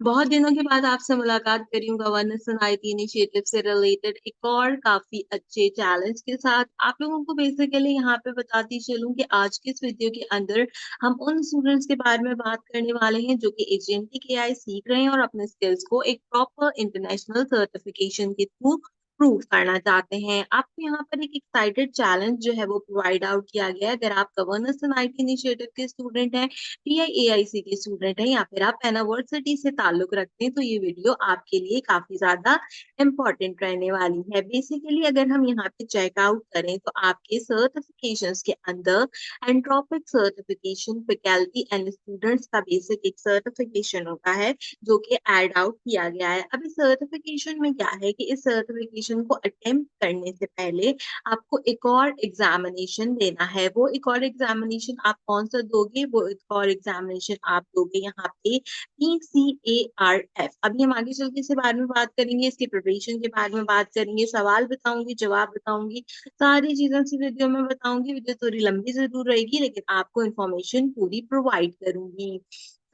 बहुत दिनों के बाद आपसे मुलाकात कर रही हूँ गवर्नेंस एंड आईटी इनिशिएटिव से रिलेटेड एक और काफी अच्छे चैलेंज के साथ। आप लोगों को बेसिकली यहाँ पे बताती चलूँ कि आज के इस वीडियो के अंदर हम उन स्टूडेंट्स के बारे में बात करने वाले हैं जो कि एजेंटिक एआई सीख रहे हैं और अपने स्किल्स को एक प्रॉपर इंटरनेशनल सर्टिफिकेशन के थ्रू प्रूव करना चाहते हैं। आपको यहाँ पर एक एक्साइटेड चैलेंज जो है वो प्रोवाइड आउट किया गया है। अगर आप गवर्नेंस एंड आईटी इनिशिएटिव के स्टूडेंट हैं, पीआईएआईसी के स्टूडेंट हैं या फिर आप एनावर्सिटी से ताल्लुक रखते हैं, तो ये वीडियो आपके लिए काफी ज्यादा इम्पोर्टेंट रहने वाली है। बेसिकली अगर हम यहाँ पे चेकआउट करें तो आपके सर्टिफिकेशंस के अंदर entropic certification, faculty and students का बेसिक एक सर्टिफिकेशन होता है जो कि एड आउट किया गया है। अब इस सर्टिफिकेशन में क्या है कि इस सर्टिफिकेशन को अटेम्प्ट करने से पहले आपको एक और एग्जामिनेशन देना है। वो एक और एग्जामिनेशन आप कौन सा दोगे? वो एक और एग्जामिनेशन आप दोगे यहाँ पे PCARF। अभी हम आगे चल के इसके बारे में बात करेंगे, इसके प्रिपरेशन के बारे में बात करेंगे, सवाल बताऊंगी, जवाब बताऊंगी, सारी चीजें इसी वीडियो में बताऊंगी। वीडियो थोड़ी लंबी जरूर रहेगी लेकिन आपको इन्फॉर्मेशन पूरी प्रोवाइड करूंगी।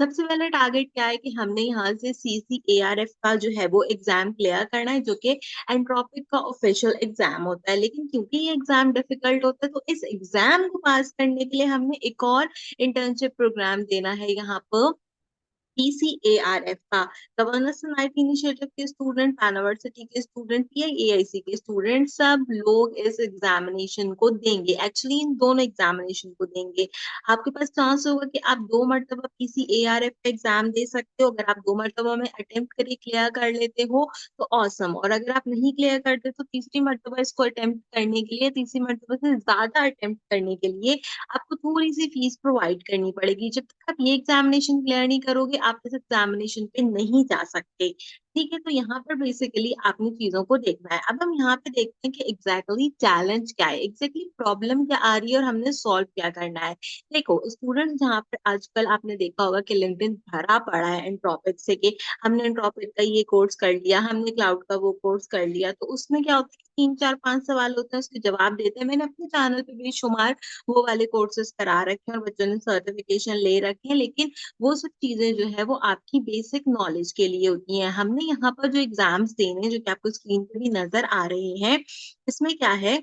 सबसे पहला टारगेट क्या है कि हमने यहाँ से CCARF का जो है वो एग्जाम क्लियर करना है, जो कि एंट्रोपिक का ऑफिशियल एग्जाम होता है। लेकिन क्योंकि ये एग्जाम डिफिकल्ट होता है तो इस एग्जाम को पास करने के लिए हमने एक और इंटर्नशिप प्रोग्राम देना है यहाँ पर। PCARF का गवर्नेंस एंड आईटी इनिशिएटिव के स्टूडेंट, यूनिवर्सिटी के स्टूडेंट, पीआईएआईसी के स्टूडेंट, सब लोग इस एग्जामिनेशन को देंगे। एक्चुअली इन दोनों एग्जामिनेशन को देंगे। आपके पास चांस होगा कि आप 2 मरतबा PCARF का एग्जाम दे सकते हो। अगर आप 2 मरतबा में अटेम्प्ट करके क्लियर कर लेते हो तो ऑसम, और अगर आप नहीं क्लियर करते तो तीसरी मरतबा इसको अटेम्प्ट करने के लिए, तीसरी मरतबा से ज्यादा अटेम्प्ट करने के लिए आपको थोड़ी सी फीस प्रोवाइड करनी पड़ेगी। जब तक आप ये एग्जामिनेशन क्लियर नहीं करोगे आप इस एग्जामिनेशन पे नहीं जा सकते। ठीक है, तो यहाँ पर बेसिकली आपने चीजों को देखना है। अब हम यहाँ पे देखते हैं कि एग्जैक्टली चैलेंज क्या है, एग्जैक्टली प्रॉब्लम क्या आ रही है और हमने सॉल्व क्या करना है। देखो स्टूडेंट, जहाँ पर आजकल आपने देखा होगा कि लिंक्डइन भरा पड़ा है एंट्रोपिक से कि हमने एंट्रोपिक का ये कोर्स कर लिया, हमने क्लाउड का वो कोर्स कर लिया, तो उसमें क्या होता है कि 3 4 5 सवाल होते हैं, उसके जवाब देते हैं। मैंने अपने चैनल पे भी शुमार वो वाले कोर्सेज करा रखे हैं और बच्चों ने सर्टिफिकेशन ले रखे हैं। लेकिन वो सब चीजें जो है वो आपकी बेसिक नॉलेज के लिए होती हैं। हमने यहाँ पर जो एग्जाम्स देने हैं, जो कि आपको स्क्रीन पे भी नजर आ रहे हैं, इसमें क्या है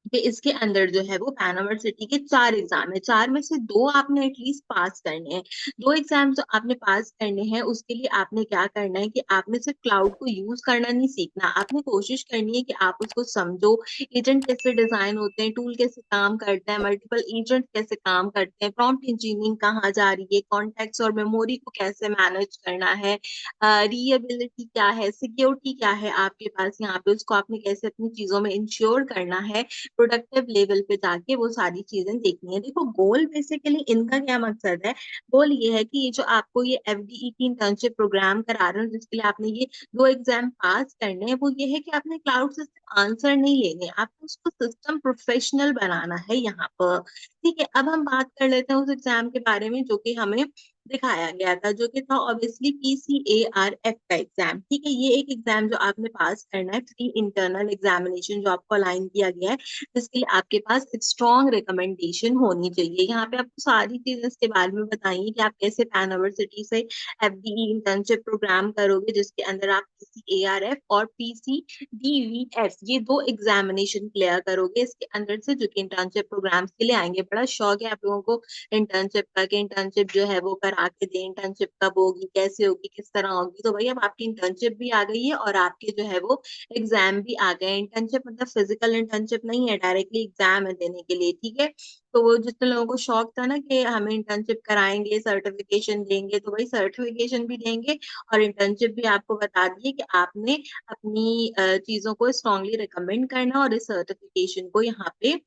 कि इसके अंदर जो है वो पैन यूनिवर्सिटी के 4 एग्जाम है। 4 में से 2 आपने एटलीस्ट पास करने हैं। 2 एग्जाम जो आपने पास करने हैं उसके लिए आपने क्या करना है कि आपने सिर्फ क्लाउड को यूज करना नहीं सीखना, आपने कोशिश करनी है कि आप उसको समझो। एजेंट कैसे डिजाइन होते हैं, टूल कैसे काम करता है, मल्टीपल एजेंट कैसे काम करते हैं, प्रॉम्प्ट इंजीनियरिंग कहाँ जा रही है, कॉन्टेक्स्ट और मेमोरी को कैसे मैनेज करना है, रीएबिलिटी क्या है, सिक्योरिटी क्या है आपके पास यहाँ पे, उसको आपने कैसे अपनी चीजों में इंश्योर करना है। प्रोडक्टिव लेवल पे जाके वो सारी चीजें देखनी है। देखो गोल बेसिकली इनका क्या मकसद है? गोल ये है कि ये जो आपको ये FDE की इंटर्नशिप प्रोग्राम करा रहे हो जिसके लिए आपने ये 2 एग्जाम पास करने हैं, वो ये है कि आपने क्लाउड से आंसर नहीं लेने, आपको उसको सिस्टम प्रोफेशनल बनाना है यहाँ पर। ठीक है, अब हम बात कर लेते हैं उस एग्जाम के बारे में जो कि हमें दिखाया गया था, जो कि था ऑब्वियसली PCARF का एग्जाम। ठीक है, ये एक एग्जाम जो आपने पास करना है, प्री इंटरनल एग्जामिनेशन जो आपको अलाइन किया गया है, जिसके लिए आपके पास एक स्ट्रॉन्ग रिकमेंडेशन होनी चाहिए। यहाँ पे आपको सारी चीजें इसके बारे में बताइए कि आप कैसे पैन यूनिवर्सिटी से FDE इंटर्नशिप प्रोग्राम करोगे जिसके अंदर आप PCARF और PCDVF ये 2 एग्जामिनेशन क्लियर करोगे इसके अंदर से, जो कि इंटर्नशिप प्रोग्राम्स के लिए आएंगे। बड़ा शौक है आप लोगों को इंटर्नशिप का कि इंटर्नशिप जो है वो करा के दे, इंटर्नशिप कब होगी, कैसे होगी, किस तरह होगी। तो भाई अब आपकी इंटर्नशिप भी आ गई है और आपके जो है वो एग्जाम भी आ गए। इंटर्नशिप मतलब फिजिकल इंटर्नशिप नहीं है, डायरेक्टली एग्जाम है देने के लिए। ठीक है, तो वो जितने लोगों को शौक था ना कि हमें इंटर्नशिप कराएंगे, सर्टिफिकेशन देंगे, तो भाई सर्टिफिकेशन भी देंगे और इंटर्नशिप भी। आपको बता दिए कि आपने अपनी चीजों को स्ट्रांगली रिकमेंड करना और इस सर्टिफिकेशन को यहाँ पे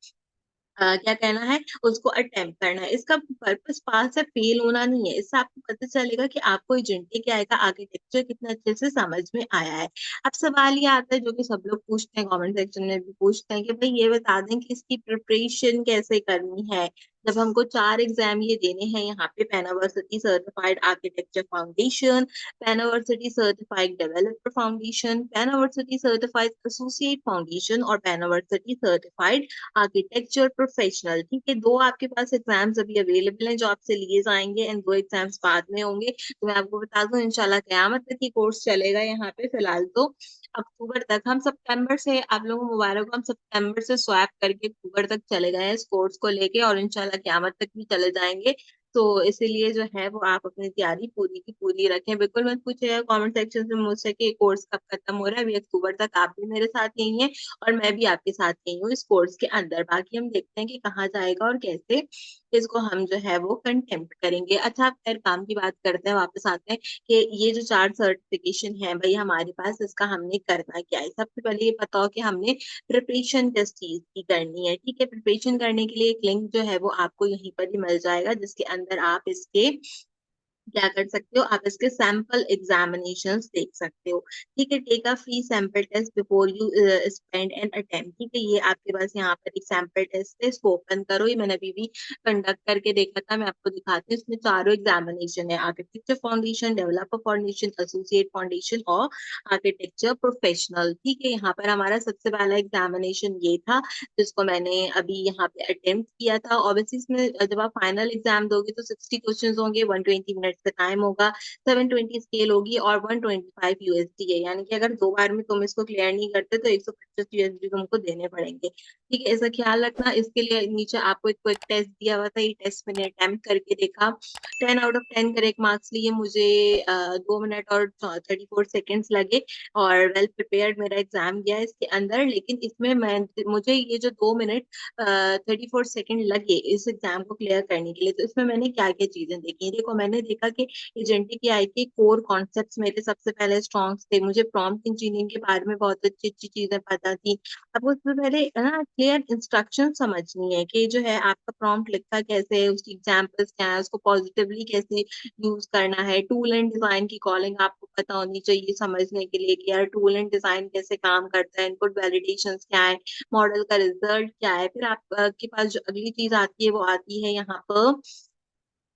क्या कहना है, उसको अटेम्प्ट करना है। इसका पर्पस पास या फेल होना नहीं है, इससे आपको पता चलेगा कि आपको एजेंटिक क्या आएगा, आर्किटेक्चर कितना अच्छे से समझ में आया है। अब सवाल ये आता है जो कि सब लोग पूछते हैं, कमेंट सेक्शन में भी पूछते हैं कि भाई ये बता दें कि इसकी प्रिपरेशन कैसे करनी है। जब हमको 4 एग्ज़ाम ये देने हैं यहाँ पे Panaversity certified architecture foundation, Panaversity certified developer foundation, Panaversity certified associate foundation और पेनावर्सिटी सर्टिफाइड आर्किटेक्चर प्रोफेशनल, ठीक है? 2 आपके पास एग्ज़ाम्स अभी अवेलेबल हैं जो आपसे लिए जाएँगे एंड 2 एग्ज़ाम्स बाद में होंगे। तो मैं आपको बता दूँ इंशाल्लाह क़यामत तक ये कोर्स चलेगा यहाँ पे फिलहाल तो अक्टूबर तक। हम सितंबर से आप लोगों को मुबारक हो, हम सितंबर से स्वैप करके अक्टूबर तक चले गए हैं इस कोर्स को लेके और इंशाल्लाह क़यामत तक भी चले जाएँगे। तो इसीलिए जो है वो आप अपनी तैयारी पूरी की पूरी रखें। बिल्कुल मत पूछिएगा कमेंट सेक्शन में मुझसे कि ये कोर्स कब खत्म हो रहा है, अभी अक्टूबर तक आप भी मेरे साथ यही हैं और मैं भी आपके साथ यही हूँ इस कोर्स के अंदर। बाकी हम देखते हैं कि कहाँ जाएगा और कैसे इसको हम जो है वो कंटेम्प्ट करेंगे। अच्छा, अब खैर काम की बात करते हैं, वापस आते हैं कि ये जो 4 सर्टिफ़िकेशन है भई हमारे पास, इसका हमने करना क्या है? सबसे पहले ये बताओ कि हमने प्रिपरेशन किस चीज़ की करनी है, ठीक है? प्रिपरेशन करने के लिए एक लिंक जो है वो आपको यहीं पर ही मिल जाएगा जिसके अंदर आप इसके क्या कर सकते हो, आप इसके सैंपल एग्ज़ामिनेशंस देख सकते हो, ठीक है? Take a free sample test before you spend an attempt, ठीक है? ये आपके पास यहाँ पर एक सैंपल टेस्ट है, इसको ओपन करो, ये मैंने अभी भी कंडक्ट करके देखा था, मैं आपको दिखाती हूँ, इसमें चारों एग्ज़ामिनेशन है, architecture foundation, developer foundation, associate foundation और आर्किटेक्चर प्रोफेशनल, ठीक है? यहाँ पर हमारा सबसे पहला एग्ज़ामिनेशन ये था, जिसको मैंने अभी यहाँ पे अटेम्प्ट किया था। ऑब्वियसली इसमें जब आप फाइनल एग्ज़ाम दोगे तो 60 क्वेश्चन्स होंगे, 120 मिनट्स का टाइम होगा, 720 स्केल होगी और 125 यूएसडी है। यानी कि अगर 2 बार में तुम इसको क्लियर नहीं करते तो 125 यूएसडी तुमको देने पड़ेंगे। ठीक है? इसका ख़्याल रखना। इसके लिए नीचे आपको एक क्विक टेस्ट दिया हुआ था, ये टेस्ट मैंने अटेम्प्ट करके देखा। 10 आउट ऑफ 10 करेक्ट मार्क्स लिए मुझे 2 मिनट और 34 सेकंड्स लगे और वेल प्रिपेयर्ड मेरा एग्ज़ाम गया इसके अंदर। लेकिन इसमें मुझे ये जो 2 मिनट 34 सेकंड लगे इस एग्ज़ाम को क्लियर करने के लिए, तो इसमें मैंने क्या-क्या चीज़ें देखी। देखो, मैंने देखा कि एजेंटिक एआई के कोर कॉन्सेप्ट्स मेरे सबसे पहले स्ट्रॉन्ग्स थे। मुझे प्रॉम्प्ट इंजीनियरिंग के बारे में बहुत अच्छी-अच्छी चीज़ें पता थी। आपको उससे पहले ना क्लियर इंस्ट्रक्शन समझनी है कि जो है आपका प्रॉम्प्ट लिखा कैसे है, उसकी एग्ज़ाम्पल्स क्या है, उसको पॉज़िटिवली कैसे यूज़ करना है। टूल एंड डिज़ाइन की कॉलिंग आपको पता होनी चाहिए समझने के लिए कि यार टूल एंड डिज़ाइन कैसे काम करता है, इनपुट वैलिडेशंस क्या है, मॉडल का रिज़ल्ट क्या है। फिर आप के पास जो अगली चीज़ आती है वो आती है यहाँ पर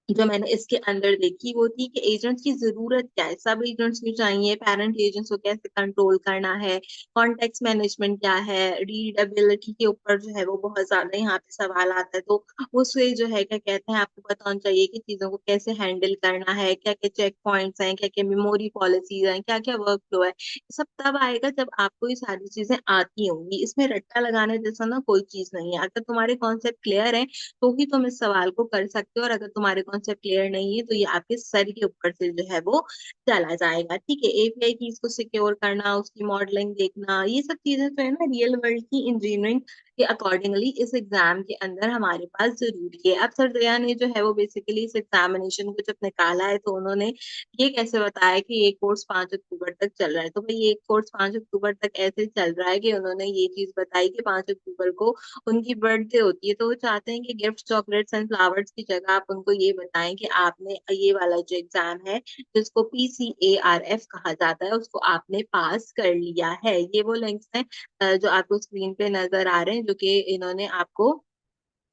जो मैंने इसके अंदर देखी वो थी कि एजेंट्स की ज़रूरत क्या है? सब एजेंट्स क्यों चाहिए? पेरेंट एजेंट्स को कैसे कंट्रोल करना है? कॉन्टेक्स्ट मैनेजमेंट क्या है? रीडएबिलिटी के ऊपर जो है वो बहुत ज़्यादा यहाँ पे सवाल आता है। तो उससे जो है क्या कहते हैं आपको पता होना चाहिए कि चीज़ों को कैसे हैंडल करना है, क्या-क्या चेक पॉइंट्स हैं, क्या-क्या मेमोरी पॉलिसीज़ हैं, क्या-क्या वर्क फ्लो है। ये सब तब आएगा जब आपको ये सारी चीज़ें आती होंगी। इसमें रट्टा लगाने जैसा ना कोई चीज़ नहीं है। अगर तुम्हारे कॉन्सेप्ट क्लियर हैं तो ही तुम इस सवाल को कर सकते हो और अगर तुम्हारे कॉन्सेप्ट क्लियर नहीं है तो ये आपके सर के ऊपर से जो है वो चला जाएगा, ठीक है? एपीआई कीज़ को सिक्योर करना, उसकी मॉडलिंग देखना, ये सब चीज़ें जो है ना रियल वर्ल्ड की इंजीनियरिंग के अकॉर्डिंगली इस एग्ज़ाम के अंदर हमारे पास ज़रूरी है। अब सर दया ने जो है वो बेसिकली इस एग्ज़ामिनेशन को जब निकाला है तो उन्होंने ये कैसे बताया कि ये कोर्स 5 अक्टूबर तक चल रहा है। तो भई ये कोर्स 5 अक्टूबर तक ऐसे चल रहा है कि उन्होंने ये चीज़ बताई कि 5 अक्टूबर को उनकी बर्थडे होती है, तो वो चाहते हैं कि गिफ्ट, चॉकलेट्स एंड फ्लावर्स की जगह आप उनको ये बताएँ कि आपने ये वाला जो एग्ज़ाम है, जिसको पीसीएआरएफ कहा जाता है, उसको आपने पास कर लिया है। ये वो लिंक्स हैं जो आपको स्क्रीन पे नज़र आ रहे हैं, जो कि इन्होंने आपको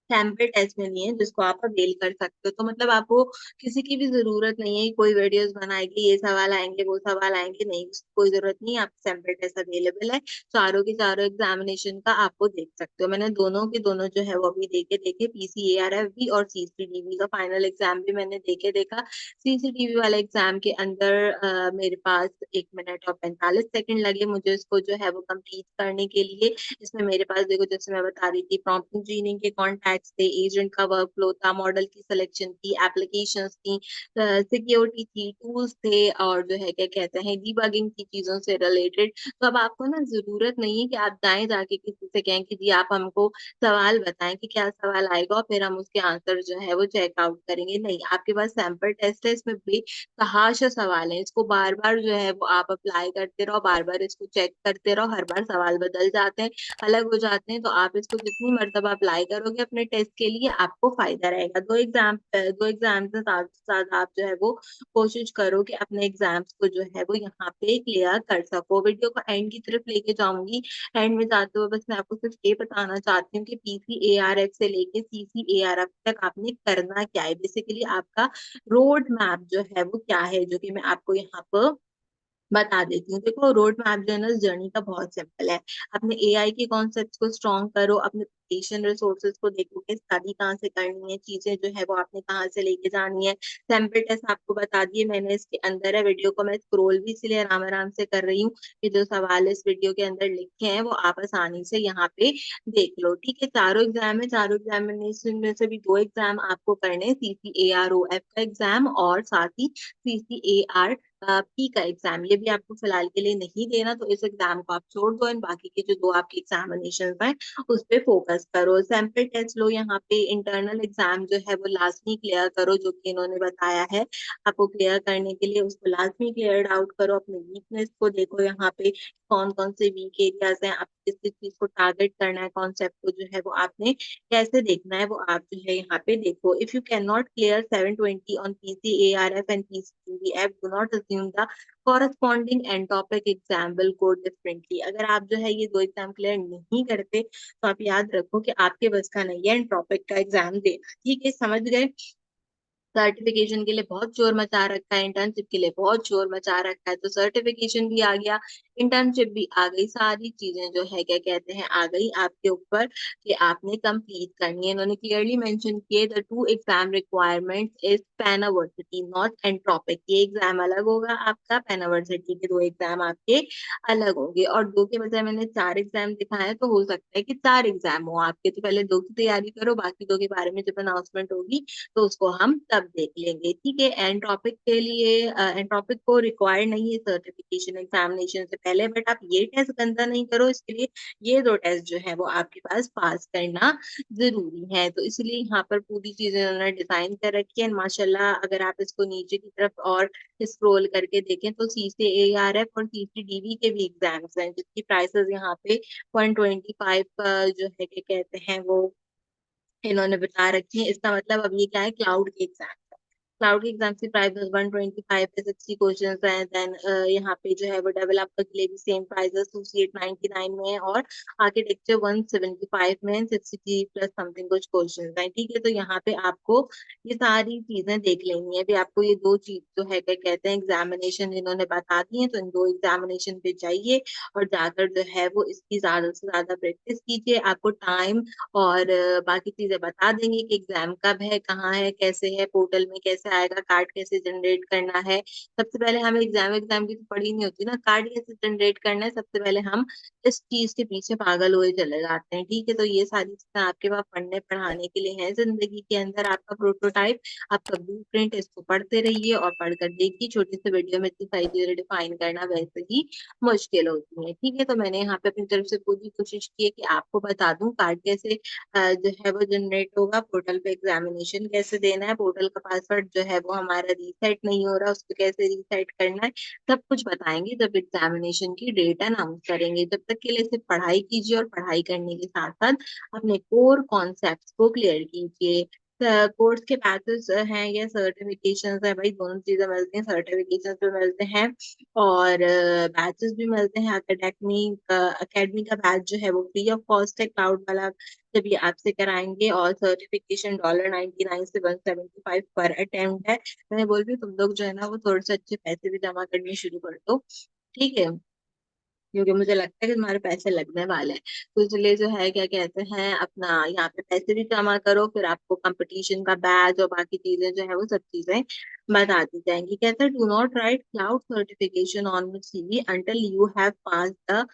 सैंपल टेस्ट में लिए हैं, जिसको आप अवेल कर सकते हो। तो मतलब आपको किसी की भी ज़रूरत नहीं है, कि कोई वीडियोज़ बनाएगी, ये सवाल आएँगे, वो सवाल आएँगे, नहीं, उसकी कोई ज़रूरत नहीं है, आपको सैंपल टेस्ट अवेलेबल है। चारों के चारों एग्ज़ामिनेशन का आपको देख सकते हो। मैंने दोनों के दोनों जो है वो अभी देखे देखे, पीसीएआरएफ भी और सीसीटीवी का फाइनल एग्ज़ाम भी मैंने देखे देखा। सीसीटीवी वाले एग्ज़ाम के अंदर मेरे पास 1 मिनट और 45 सेकंड लगे मुझे उसको जो है वो कंप्लीट करने के लिए। इसमें मेरे पास देखो जैसे मैं बता रही थी प्रॉम्प्ट इंजीनियरिंग के कॉन्टैक्ट्स थे, एजेंट का वर्कफ्लो था, मॉडल की सिलेक्शन थी, एप्लीकेशंस थी, सिक्योरिटी थी, टूल्स थे और जो है क्या कहते हैं डिबगिंग की चीज़ों से रिलेटेड। तो अब आपको ना ज़रूरत नहीं है कि आप जाएँ जाके किसी से कहें कि जी आप हमको सवाल बताएँ कि क्या सवाल आएगा और फिर हम उसके आंसर जो है वो चेक आउट करेंगे। नहीं, आपके पास सैंपल टेस्ट है, इसमें बेतहाशा सवाल हैं, इसको बार-बार जो है वो आप अप्लाई करते रहो, बार-बार इसको चेक करते रहो, हर बार सवाल बदल जाते हैं। अलग हो जाते हैं, तो आप इसको जितनी मर्तबा अप्लाई करोगे अपने टेस्ट के लिए आपको फ़ायदा रहेगा। 2 एग्ज़ाम के साथ-साथ आप जो है वो कोशिश करो कि अपने एग्ज़ाम्स को जो है वो यहाँ पे क्लियर कर सको। वीडियो को एंड की तरफ लेके जाऊँगी। एंड में जाते हुए बस मैं आपको सिर्फ़ ये बताना चाहती हूँ कि पीसीएआरएफ से लेके सीसीएआरएफ तक आपने करना क्या है। बेसिकली आपका रोड मैप जो है वो क्या है, जो कि मैं आपको यहाँ पर बता देती हूँ। देखो रोड मैप जो है ना, इस जर्नी का बहुत सिंपल है। अपने एआई के कॉन्सेप्ट्स को स्ट्रॉन्ग करो, अपने एजुकेशन रिसोर्सेज़ को देखो कि स्टडी कहाँ से करनी है, चीज़ें जो है वो आपने कहाँ से लेके जानी है। सैंपल टेस्ट आपको बता दिए मैंने, इसके अंदर है। वीडियो को मैं स्क्रॉल भी इसलिए आराम-आराम से कर रही हूँ कि जो सवाल इस वीडियो के अंदर लिखे हैं वो आप आसानी से यहाँ पे देख लो, ठीक है? चारों एग्ज़ाम है, चारों एग्ज़ामिनेशन में से भी 2 एग्ज़ाम आपको करने हैं, सीसीएआरओएफ का एग्ज़ाम और साथ ही सीसीएआर पी का एग्ज़ाम। ये भी आपको फिलहाल के लिए नहीं देना, तो इस एग्ज़ाम को आप छोड़ दो एंड बाकी के जो 2 आपके एग्ज़ामिनेशंस हैं, उस पे फ़ोकस करो। सैंपल टेस्ट लो यहाँ पे, इंटरनल एग्ज़ाम जो है वो लाज़मी क्लियर करो, जो कि इन्होंने बताया है। आपको क्लियर करने के लिए उसको लाज़मी क्लियर्ड आउट करो, अपनी वीकनेस को देखो यहाँ पे, कौन-कौन से वीक एरियाज़ हैं, आपको किस-किस चीज़ को टारगेट करना है, कॉन्सेप्ट को जो है वो आपने कैसे देखना है, वो आप जो है यहाँ पे देखो। इफ यू कैन नॉट क्लियर 720 on PCARF and PCTBF, do not assume the corresponding and topic exam will go differently. अगर आप जो है ये 2 एग्ज़ाम क्लियर नहीं करते, तो आप याद रखो कि आपके बस का नहीं है एंड टॉपिक का एग्ज़ाम देना, ठीक है? समझ गए? सर्टिफ़िकेशन के लिए बहुत शोर मचा रखा है, इंटर्नशिप के लिए बहुत शोर मचा रखा है, तो सर्टिफ़िकेशन भी आ गया, इंटर्नशिप भी आ गई, सारी चीज़ें जो है क्या कहते हैं आ गई आपके ऊपर कि आपने कंप्लीट करनी है। इन्होंने क्लियरली मेंशन किए the 2 exam requirements is Panaversity not Anthropic. ये एग्ज़ाम अलग होगा आपका, पेनावर्सिटी के 2 एग्ज़ाम आपके अलग होंगे और 2 के बजाय मैंने 4 एग्ज़ाम दिखाए हैं, तो हो सकता है कि 4 एग्ज़ाम हो आपके, तो पहले 2 की तैयारी करो, बाकी 2 के बारे में जब अनाउंसमेंट होगी तो उसको हम तब देख लेंगे, ठीक है? एंट्रोपिक के लिए एंट्रोपिक को रिक्वायर्ड नहीं है सर्टिफिकेशन एग्जामिनेशन से पहले, बट आप ये टेस्ट गंदा नहीं करो, इसके लिए ये 2 टेस्ट जो है वो आपके पास पास करना ज़रूरी है। तो इसलिए यहाँ पर पूरी चीज़ें उन्होंने डिज़ाइन कर रखी है माशाल्लाह। अगर आप इसको नीचे की तरफ और स्क्रॉल करके देखें तो सीसीएआरएफ और सीसीडीवी के भी एग्ज़ाम्स हैं, जिसकी प्राइसेज़ यहाँ पे 125 जो है क्या कहते हैं वो इन्होंने बता रखी है। इसका मतलब अब ये क्या है, क्लाउड के एग्ज़ाम है। क्लाउड के एग्ज़ाम की प्राइस 125 पे 60 क्वेश्चंस हैं। देन यहाँ पे जो है वो डेवलपर के लिए भी सेम प्राइस है, एसोसिएट 99 में है और आर्किटेक्चर 175 में है, 60 प्लस समथिंग कुछ क्वेश्चंस हैं, ठीक है? तो यहाँ पे आपको ये सारी चीज़ें देख लेनी है। अभी आपको ये 2 चीज़ जो है क्या कहते हैं एग्ज़ामिनेशन इन्होंने बता दी है, तो इन 2 एग्ज़ामिनेशन पे जाइए और जाकर जो है वो इसकी ज़्यादा से ज़्यादा प्रैक्टिस कीजिए। आपको टाइम और बाकी चीज़ें बता देंगे कि एग्ज़ाम कब है, कहाँ है, कैसे है, पोर्टल में कैसे आएगा, कार्ड कैसे जनरेट करना है। सबसे पहले हमें एग्ज़ाम की तो पड़ी नहीं होती ना, कार्ड कैसे जनरेट करना है, सबसे पहले हम इस चीज़ के पीछे पागल हुए चले जाते हैं, ठीक है? तो ये सारी चीज़ें आपके पास पढ़ने-पढ़ाने के लिए हैं ज़िंदगी के अंदर। आपका प्रोटोटाइप, आपका ब्लूप्रिंट, इसको पढ़ते रहिए और पढ़कर देखिए, छोटी-सी वीडियो में इतनी सारी चीज़ें डिफाइन करना वैसे ही मुश्किल होती है, ठीक है? तो मैंने यहाँ पे अपनी तरफ से पूरी कोशिश की है कि आपको बता दूँ कार्ड कैसे जो है वो जनरेट होगा, पोर्टल पे एग्ज़ामिनेशन कैसे देना है, पोर्टल का पासवर्ड जो है वो हमारा रीसेट नहीं हो रहा, उसको कैसे रीसेट करना है, सब कुछ बताएँगे जब एग्ज़ामिनेशन की डेट अनाउंस करेंगे। जब तक के लिए सिर्फ पढ़ाई कीजिए और पढ़ाई करने के साथ-साथ अपने कोर कॉन्सेप्ट्स को क्लियर कीजिए। कोर्स के बैचेज़ हैं या सर्टिफ़िकेशंस हैं, भई दोनों चीज़ें मिलती हैं, सर्टिफ़िकेशंस भी मिलते हैं और बैचेज़ भी मिलते हैं। अकेडमी का बैच जो है वो फ्री ऑफ कॉस्ट है, क्लाउड वाला जब ये आपसे कराएँगे और सर्टिफ़िकेशन $99 से 175 पर अटेम्प्ट है। मैं बोल रही हूँ तुम लोग जो है ना वो थोड़े से अच्छे पैसे भी जमा करने शुरू कर दो, ठीक है? क्योंकि मुझे लगता है कि तुम्हारे पैसे लगने वाले हैं। तो इसलिए जो है क्या कहते हैं अपना यहाँ पे पैसे भी जमा करो, फिर आपको कॉम्पिटिशन का बैच और बाकी चीज़ें जो है वो सब चीज़ें बता दी जाएँगी। कहते हैं do not right cloud certification on your CV until you have passed the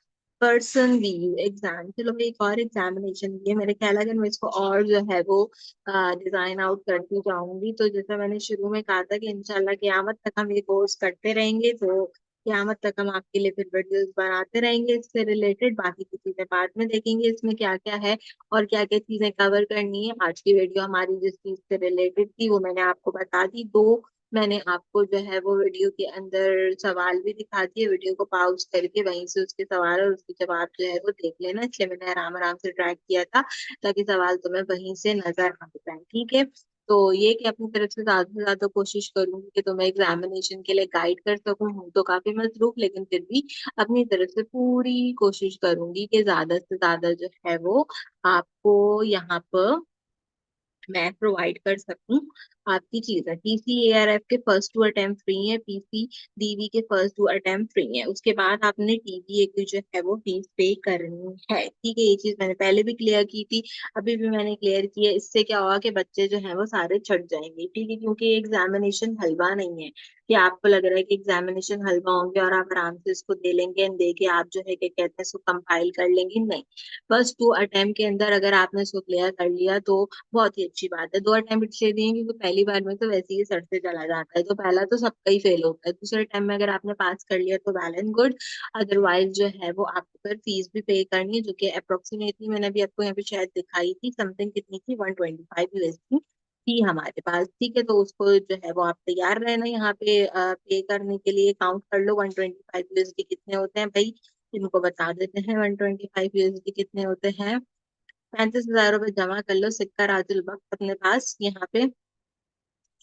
person Vu exam. चलो भाई एक और एग्ज़ामिनेशन भी है, मेरे ख्याल अगर मैं इसको और जो है वो डिज़ाइन आउट करती जाऊँगी, तो जैसा मैंने शुरू में कहा था कि इंशाल्लाह क़यामत तक हम ये कोर्स करते रहेंगे, तो क़यामत तक हम आपके लिए फिर वीडियोज़ बनाते रहेंगे इससे रिलेटेड, बाकी की चीज़ें बाद में देखेंगे इसमें क्या-क्या है और क्या-क्या चीज़ें कवर करनी है। आज की वीडियो हमारी जिस चीज़ से रिलेटेड थी वो मैंने आपको बता दी, 2 मैंने आपको जो है वो वीडियो के अंदर सवाल भी दिखा दिए, वीडियो को पॉज़ करके वहीं से उसके सवाल और उसके जवाब जो है वो देख लेना, इसलिए मैंने आराम-आराम से ट्रैक किया था, ताकि सवाल तुम्हें वहीं से नज़र आ जाएँ, ठीक है? तो ये कि अपनी तरफ से ज़्यादा से ज़्यादा कोशिश करूँगी कि तुम्हें एग्ज़ामिनेशन के लिए गाइड कर सकूँ, हूँ तो काफ़ी मसरूफ़, लेकिन फिर भी अपनी तरफ से पूरी कोशिश करूँगी कि ज़्यादा से ज़्यादा जो है वो आपको यहाँ पर मैं प्रोवाइड कर सकूँ आपकी चीज़ें। टीसीएआरएफ के फर्स्ट 2 अटेम्प्ट फ्री हैं, पीसीडीबी के फर्स्ट 2 अटेम्प्ट फ्री हैं। उसके बाद आपने टीबीए की जो है वो फीस पे करनी है, ठीक है? ये चीज़ मैंने पहले भी क्लियर की थी, अभी भी मैंने क्लियर की है। इससे क्या होगा कि बच्चे जो हैं वो सारे छँट जाएँगे, ठीक है? क्योंकि एग्ज़ामिनेशन हलवा नहीं है कि आपको लग रहा है कि एग्ज़ामिनेशन हलवा होंगे और आप आराम से इसको दे लेंगे एंड दे के आप जो है क्या कहते हैं इसको कंपाइल कर लेंगे, नहीं। फर्स्ट 2 अटेम्प्ट के अंदर अगर आपने इसको क्लियर कर लिया तो बहुत ही अच्छी बात है। 2 अटेम्प्ट इसलिए दिए क्योंकि पहली बार में तो वैसे ही सर से चला जाता है, तो पहला तो सबका ही फेल होता है। दूसरे अटेम्प्ट में अगर आपने पास कर लिया तो वेल एंड गुड, अदरवाइज़ जो है वो आपको फिर फीस भी पे करनी है, जो कि अप्रॉक्सिमेटली मैंने अभी आपको यहाँ पे शायद दिखाई थी, समथिंग कितनी थी, 125 यूएसडी थी हमारे पास, ठीक है? तो उसको जो है वो आप तैयार रहना यहाँ पे पे करने के लिए, काउंट कर लो 125 यूएसडी कितने होते हैं भई, इनको बता देते हैं 125 यूएसडी कितने होते हैं। 35,000 रुपए जमा कर लो, सिक्का राजुल वक़्त अपने पास यहाँ पे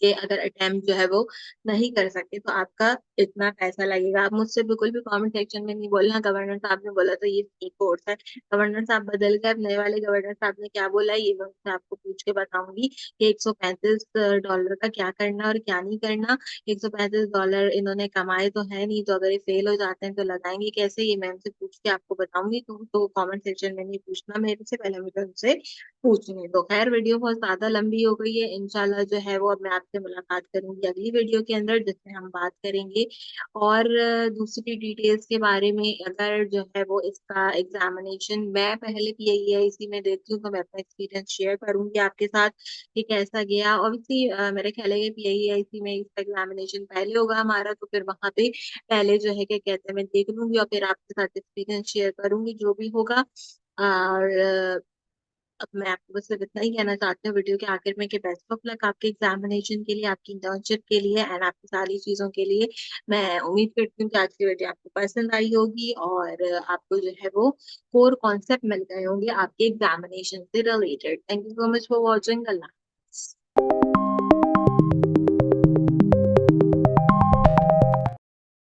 कि अगर अटेम्प्ट जो है वो नहीं कर सकते तो आपका इतना पैसा लगेगा। आप मुझसे बिल्कुल भी कमेंट सेक्शन में नहीं बोलना गवर्नर साहब ने बोला था ये फेक कोर्स है। गवर्नर साहब बदल गए, अब नए वाले गवर्नर साहब ने क्या बोला है ये मैं उनसे आपको पूछ के बताऊँगी कि $135 का क्या करना और क्या नहीं करना। $135 इन्होंने कमाए तो हैं नहीं, तो अगर ये फेल हो जाते हैं तो लगाएँगे कैसे, ये मैं उनसे पूछ के आपको बताऊँगी। तो कमेंट सेक्शन में नहीं पूछना मेरे से, पहले मुझे उनसे पूछने दो। खैर वीडियो बहुत ज़्यादा लंबी हो गई है, इंशाल्लाह जो है वो अब मैं आपसे मुलाकात करूँगी अगली वीडियो के अंदर, जिसमें हम बात करेंगे और दूसरी डिटेल्स के बारे में। अगर जो है वो इसका एग्ज़ामिनेशन मैं पहले पीआईएआईसी में देती हूँ, तो मैं अपना एक्सपीरियंस शेयर करूँगी आपके साथ कि कैसा गया। ऑब्वियसली मेरा ख़्याल है कि पीआईएआईसी में इसका एग्ज़ामिनेशन पहले होगा हमारा, तो फिर वहाँ पे पहले जो है क्या कहते हैं मैं देख लूँगी और फिर आपके साथ एक्सपीरियंस शेयर करूँगी जो भी होगा। और अब मैं आपको बस सिर्फ इतना ही कहना चाहती हूँ वीडियो के आखिर में कि बेस्ट ऑफ लक आपके एग्ज़ामिनेशन के लिए, आपकी इंटर्नशिप के लिए एंड आपकी सारी चीज़ों के लिए। मैं उम्मीद करती हूँ कि आज की वीडियो आपको पसंद आई होगी और आपको जो है वो कोर कॉन्सेप्ट मिल गए होंगे आपके एग्ज़ामिनेशन से related. Thank you so much for watching. Allah